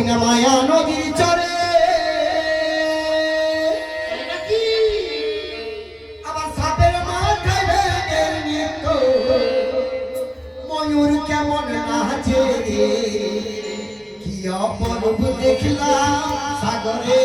না মায়া নদীর চরে আবার সাপের মাথায় ভেঙে নিত ময়ূর কেমন নাচে কি অপরূপ দেখলাম সাগরে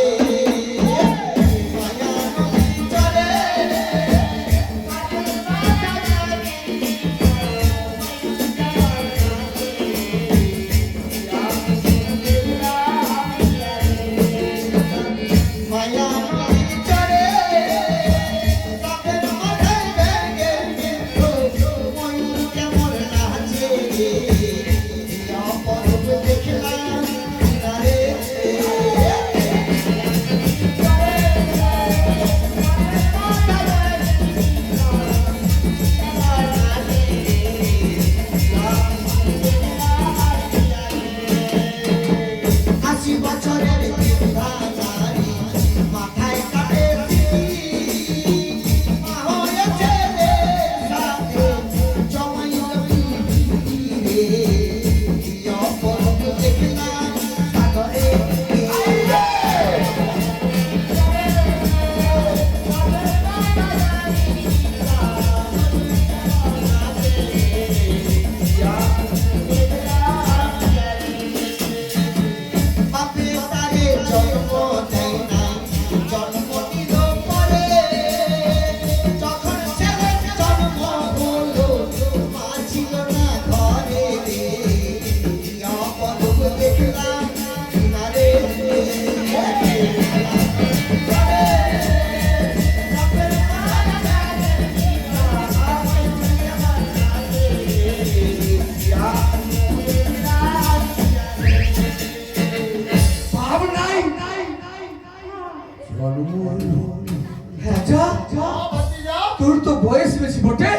তোর তো বয়স বেশি বটে।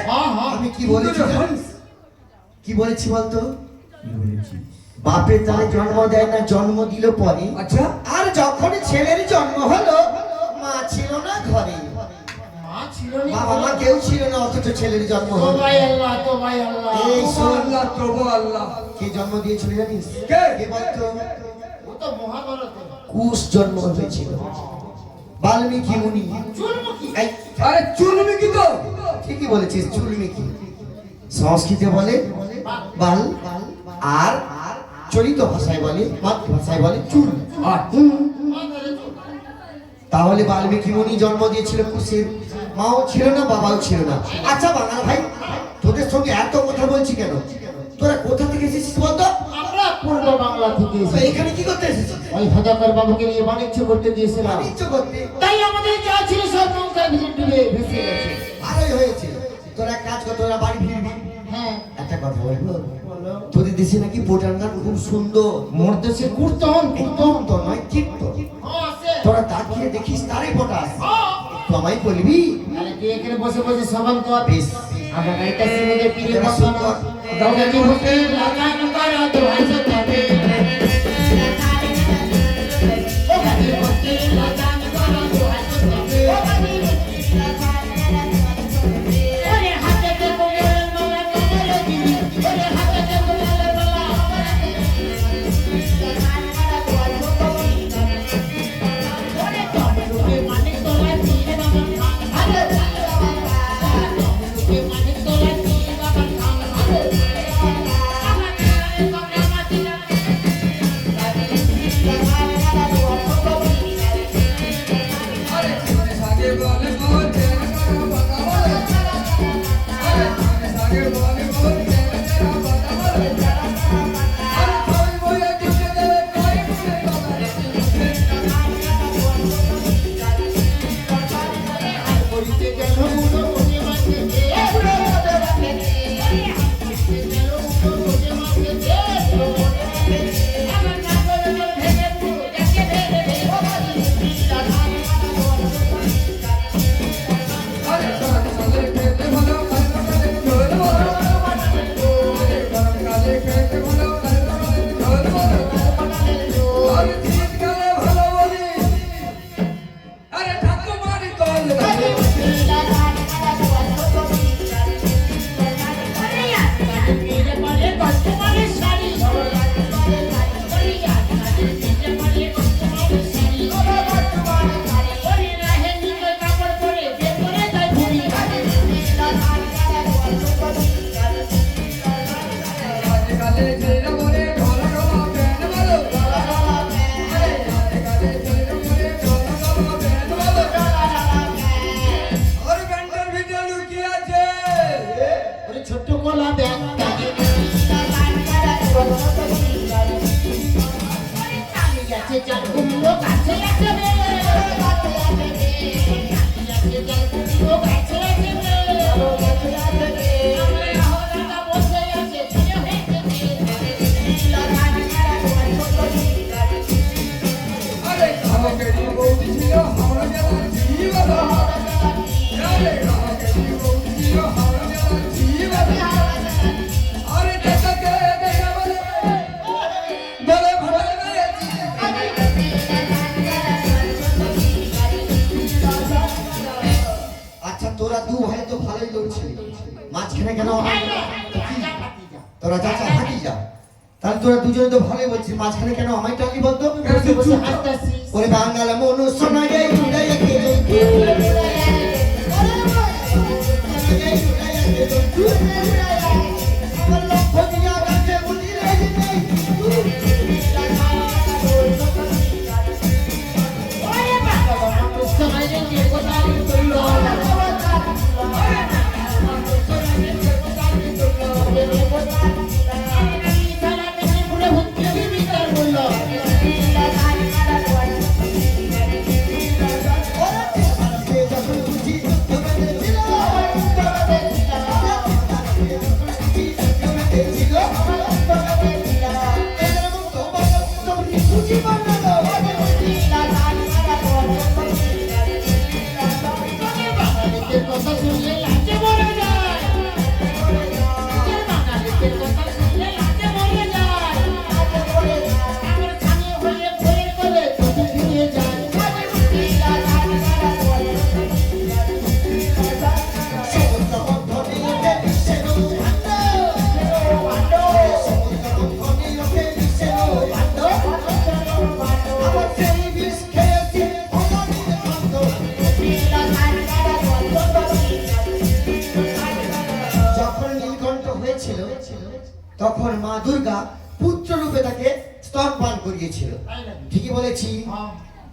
আমি কি বলেছি কি বলেছি বলতো বাপের তারে জন্ম দেয় না জন্ম দিল পরে। আচ্ছা আর যখন ছেলের জন্ম হলো মা ছিল না ঘরে বাবা মা কেউ ছিল না অথচ ছেলের জন্ম হলো। এই আল্লাহ তবু আল্লাহ কে জন্ম দিয়েছিল জানিস? কে বলতো? কুশ জন্ম হয়েছিল বাল্মীকি মুনি। আরে চুলমিকি তো ঠিকই বলেছিস চুলমিকি। সংস্কৃতে বলে বাল আর চলিত ভাষায় বলে মাতৃভাষায় বলে চুল। তাহলে বাল্মীকি মুনি জন্ম দিয়েছিল কুশের। মাও ছিল না বাবাও ছিল না। আচ্ছা বাঙাল ভাই তোদের সঙ্গে এত কথা বলছি কেন? তোরা কোথা থেকে এসেছিস বলতো? আমরা পূর্ব বাংলা থেকে এসেছি। এখানে কি করতে এসেছিস? ওই হাজাকার বাবুকে নিয়ে বাণিজ্য করতে গিয়েছিলাম। বাণিজ্য করতে? তাই আমাদের যা ছিল সব নৌকায় ডুবে ভেসে গেছে। ভালোই হয়েছে। তোরা কাজ কর, তোরা বাড়ি ফিরবি। হ্যাঁ একটা কথা বলবো, তোদের দেশে নাকি পোটার গান খুব সুন্দর। মোর দেশে কীর্তন তো নয় কীর্তন। আছে। তোরা তাকিয়ে দেখিস তারই পটাস। একটু আমায় বলবি? আরে তুই এখানে বসে বসে সবান কর। বেশ আমরা গাইতে সিনেদের পীরে তোরা বসানো। কর। দাউদা কি বসে লাগান কর তো হাসতে থাকে। ও গাড়ি বসে লাগান কর তো হাসতে থাকে। ও গাড়ি বসে লাগান ওরে হাতে তে কোমল মালা কোমল দিবি। ওরে হাতে তে কোমল মালা আমার লাগান মারা তো আলো কবি। ওরে তমরুকে মানিক তোলা পীরে বাবা খান। আরে তমরুকে মানিক তোলা পীরে বাবা খান। আরে আছে চাল কুমড়ো গাছে আছে রে গাছে আছে চাল কুমড়ো গাছে আছে রে গাছে আছে রে আমরা হরাটা বসে আছে ছেলে হয়েছে আরে কালকেরই বৌদি ছিল হাওড়া জেলার জীবন। আরে কালকেরই বৌদি ছিল হাওড়া জেলার জীবন। আরে দেখাকে দেখা বলে বলে ভালো মেরেছি। আচ্ছা তোরা দু ভাই তো ভালোই লড়ছিলি, মাঝখানে কেন তোরা চাচা হাঁটি যা, তাহলে তোরা দুজনে তো ভালোই বলছিস, মাঝখানে কেন আমায় টালি বলতো? বসে বসে হাসতাছি ওরে বাঙাল মনুষ্য না রে উড়াইয়া খেলে আমার লক্ষ্য দিয়া গাছে উড়ি রে ওরে বাবা মানুষ সময় রে যে কথা বললো কথা শুনলে লাজে মরে যায় বাঙালিদের কথা শুনলে লাজে মরে যায় আমার স্বামী হয়ে ভয়ে করে চোখে ফিরে যায় তখন মা দুর্গা পুত্র রূপে তাকে স্তনপান করিয়েছিল। ঠিকই বলেছি,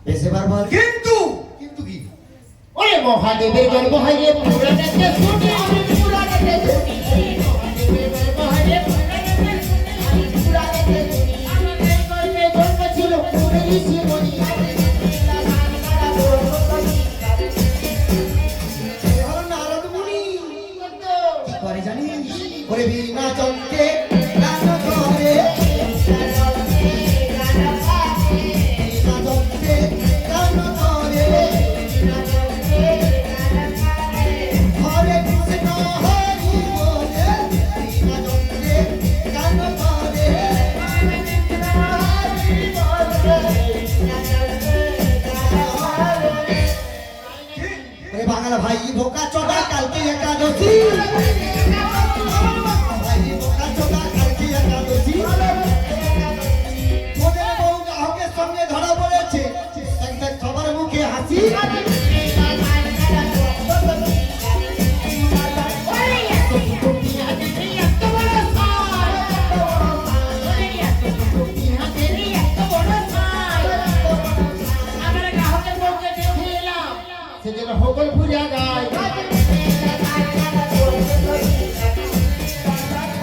বেশ এবার বল কিন্তু কিন্তু কি? ওরে মহাদেবের গর্ব হয় রে পুরাণেতে শুনি আমি পুরাণেতে শুনি মহাদেবের গর্ব হয় রে পুরাণেতে শুনি আমি পুরাণেতে শুনি আমাদের গর্বে জন্ম ছিল পুরী শিবনী নারদ মুনি কি করে জানিস? ওরে বিনা চন্দ্রে গান করে বিনা চন্দ্রে গান করে হরে কৃষ্ণ হরি বলে বিনা চন্দ্রে গান করে ওরে বাঙাল ভাই বোকা চোদা কালকে একাদশী ভাই বোকা চোদা কালকে একাদশী তোদের বউ গ্রাহকের সঙ্গে ধরা পড়েছে, দেখ সবার মুখে হাসি। সেদিন হকল ফুরিয়া গায়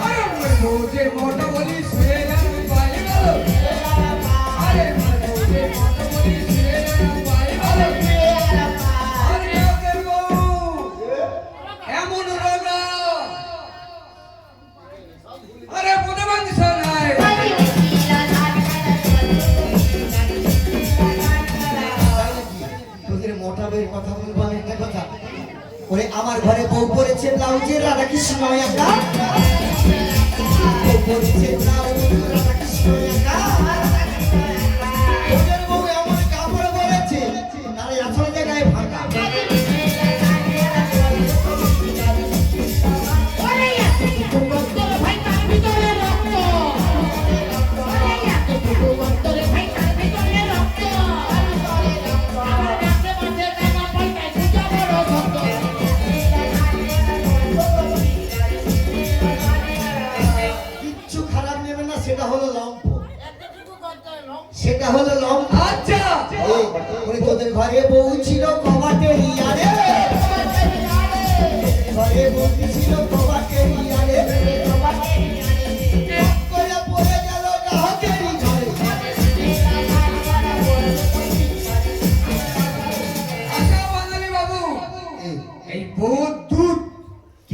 আরে বৌদি মোটা বলি শুয়ে যান বাড়ি গেল। আরে বৌদি মোটা বলি শুয়ে যান বাড়ি গেল। আরে ওদের বউ এমন রোগা। আরে মনে বাংশ নাই। তোদের মোটা বইয়ের কথা বলবো আমি একটা কথা। ওরে আমার ঘরে বউ পড়েছে ব্লাউজের রাধা কৃষ্ণ একা, বউ পড়েছে ব্লাউজ রাধা কৃষ্ণ একা। তোদের বউ এমন কাপড় পরেছে তার আসল জায়গায় ফাঁকা। ভাই তার ভিতরে রক্ত ভাই তার ভিতরে রক্ত আমার কাছে মাঝে টাকা পাল্টাই পূজা বড় ভক্ত কিচ্ছু খারাপ নেবে না, সেটা হলো লম্প, এতটুকু করতে হলো সেটা হলো লম্প। আচ্ছা ওরে তোদের ঘরে বউ ছিল কবাটের ইয়ারে, ঘরে বউ ছিল কবাটের ইয়ারে, করে পড়ে গেল গ্রাহকেরই ঘরে।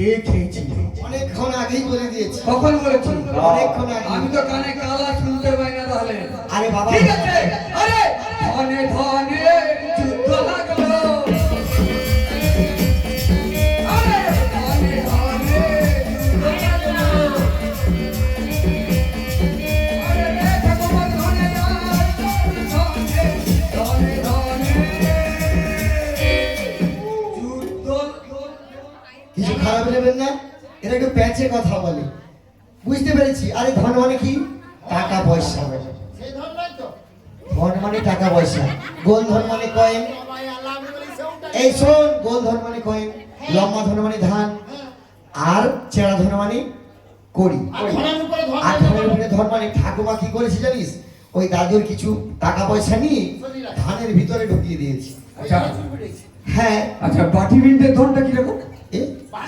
কে খেয়েছি অনেকক্ষণ আগেই বলে দিয়েছি। কখন বলেছি? অনেকক্ষণ আগে। আমি তো কানে কালা শুনতে পাই না তাহলে। আরে বাবা ঠিক আছে। আরে ধনে ধনে যুদ্ধ লাগলো। আরে ধনে ধনে যুদ্ধ লাগলো। আরে রে ঠাকুমা ধনে ধনে ধনে ধনে যুদ্ধ। কিছু খারাপ নেবেন না, এটা একটু প্যাচে কথা বলে। বুঝতে পেরেছি। আরে ধন মানে কি? টাকা পয়সা। সেই ধর নয় তো ধন মানে টাকা পয়সা। গোল ধন মানে কয়েন। সবাই আল্লাহ আমি বলি সেউটা এই শোন, গোল ধন মানে কয়েন, লম্বা ধন মানে ধান, আর চেরা ধন মানে কড়ি। আর ধনের উপরে ধর আর ধনের উপরে ধন মানে ঠাকুমা কি করেছে জানিস? ওই দাদুর কিছু টাকা পয়সা নিয়ে ধানের ভিতরে ঢুকিয়ে দিয়েছে। আচ্ছা হ্যাঁ। আচ্ছা বাটি বিনতে ধনটা কিরকম? এ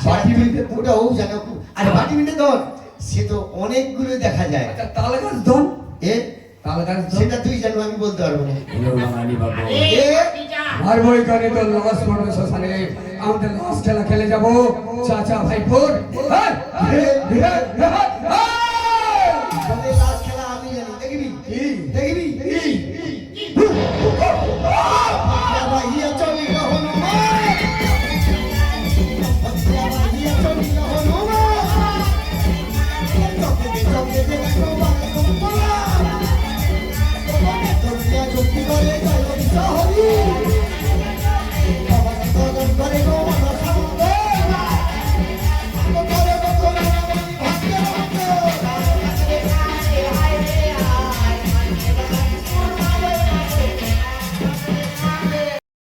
বাটি মিনিটে ওটা ও জানো। আরে বাটি মিনিটে ধন সে তো অনেকগুলো দেখা যায়। আচ্ছা তাল গাছ ধন? এ তাল গাছ ধন সেটা তুই জানো, আমি বলতে পারবো না। আরে যা আর বই কানে তো লস পড়বে শ্মশানে। আমাদের লস খেলা খেলে যাবো চাচা ভাইপোর। হ্যাঁ? তোদের লাশ খেলা আমি জানি, দেখবি? দেখবি? বাবা, ইয়ে চলিল হনুমান। বাবা, ইয়ে চলিল হনুমান। চকে দেখো বালক বলা। তোমরা যুক্তি করে জয় হরি।